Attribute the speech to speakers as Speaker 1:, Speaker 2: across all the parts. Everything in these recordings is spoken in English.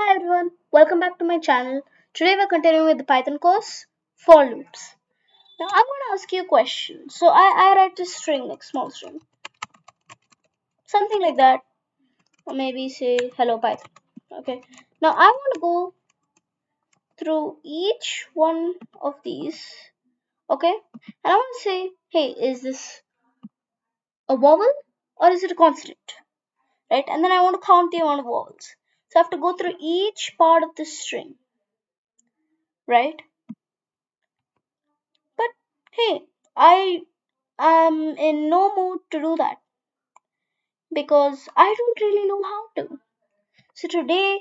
Speaker 1: Hi everyone, welcome back to my channel. Today we're continuing with the Python course, for loops. Now I'm going to ask you a question. So I write a string, like small string, something like that, or maybe say hello Python. Okay. Now I want to go through each one of these. Okay. And I want to say, hey, is this a vowel or is it a consonant? Right. And then I want to count the amount of vowels. So I have to go through each part of the string. Right. But hey, I am in no mood to do that because I don't really know how to. So today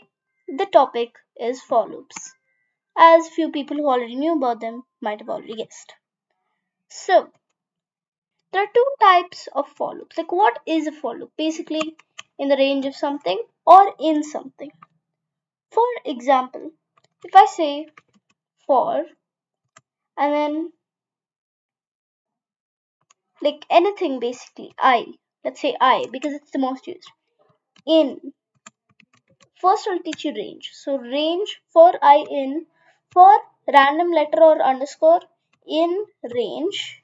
Speaker 1: the topic is for loops, as few people who already knew about them might have already guessed. So there are two types of for loops. Like what is a for loop? Basically in the range of something or in something. For example, if I say for and then like anything basically let's say I because it's the most used. In First, I'll teach you range. So, range for I in for random letter or underscore in range,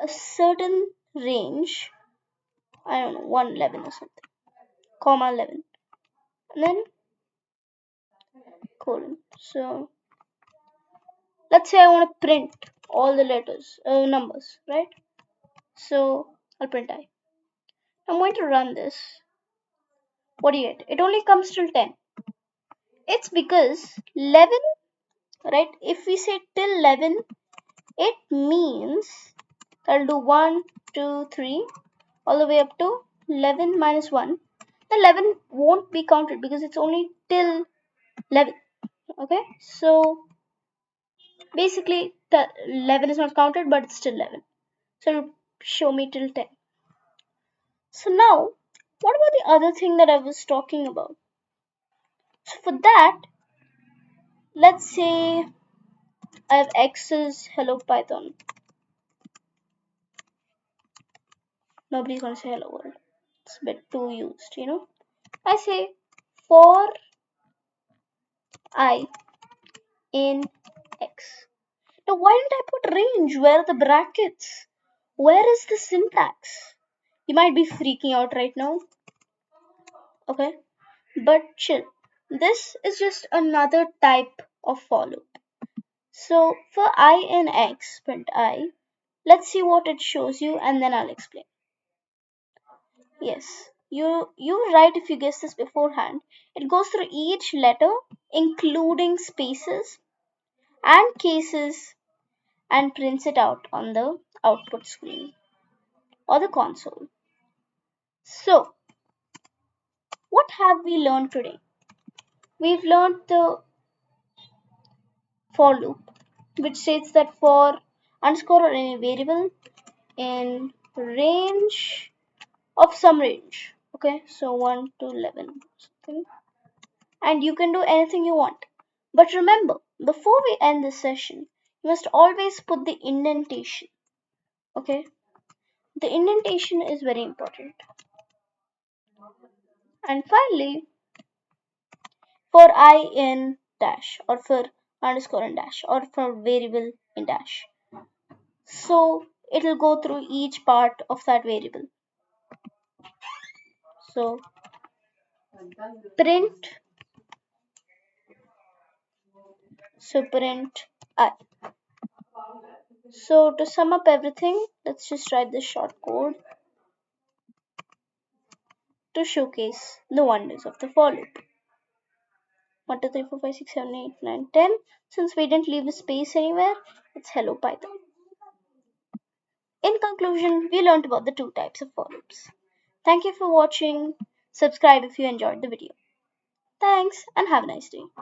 Speaker 1: a certain range, I don't know, 111 or something, comma 11, and then colon. So, let's say I want to print all the letters, numbers, right? So, I'll print I. I'm going to run this. What do you get? It only comes till 10. It's because 11, right? If we say till 11, it means I'll do 1, 2, 3 all the way up to 11 minus 1. The 11 won't be counted because it's only till 11. Okay, so basically the 11 is not counted, but it's still 11. So it'll show me till 10. So now, what about the other thing that I was talking about? So for that, let's say I have x's hello Python. Nobody's gonna say hello world. It's a bit too used. I say for I in x. Now, why didn't I put range? Where are the brackets? Where is the syntax? You might be freaking out right now. Okay, but chill. This is just another type of for loop. So for I in x, print I. Let's see what it shows you and then I'll explain. Yes, you're right if you guess this beforehand. It goes through each letter, including spaces and cases, and prints it out on the output screen or the console. So, what have we learned today? We've learned the for loop, which states that for underscore or any variable in range of some range. Okay, so 1 to 11 something. And you can do anything you want. But remember, before we end this session, you must always put the indentation. Okay, the indentation is very important. And finally, for I in dash or for underscore in dash or for variable in dash. So it'll go through each part of that variable. So print print I. So to sum up everything, let's just write this short code to showcase the wonders of the for loop. 1, 2, 3, 4, 5, 6, 7, 8, 9, 10. Since we didn't leave a space anywhere, it's hello Python. In conclusion, we learned about the two types of for loops. Thank you for watching. Subscribe if you enjoyed the video. Thanks and have a nice day.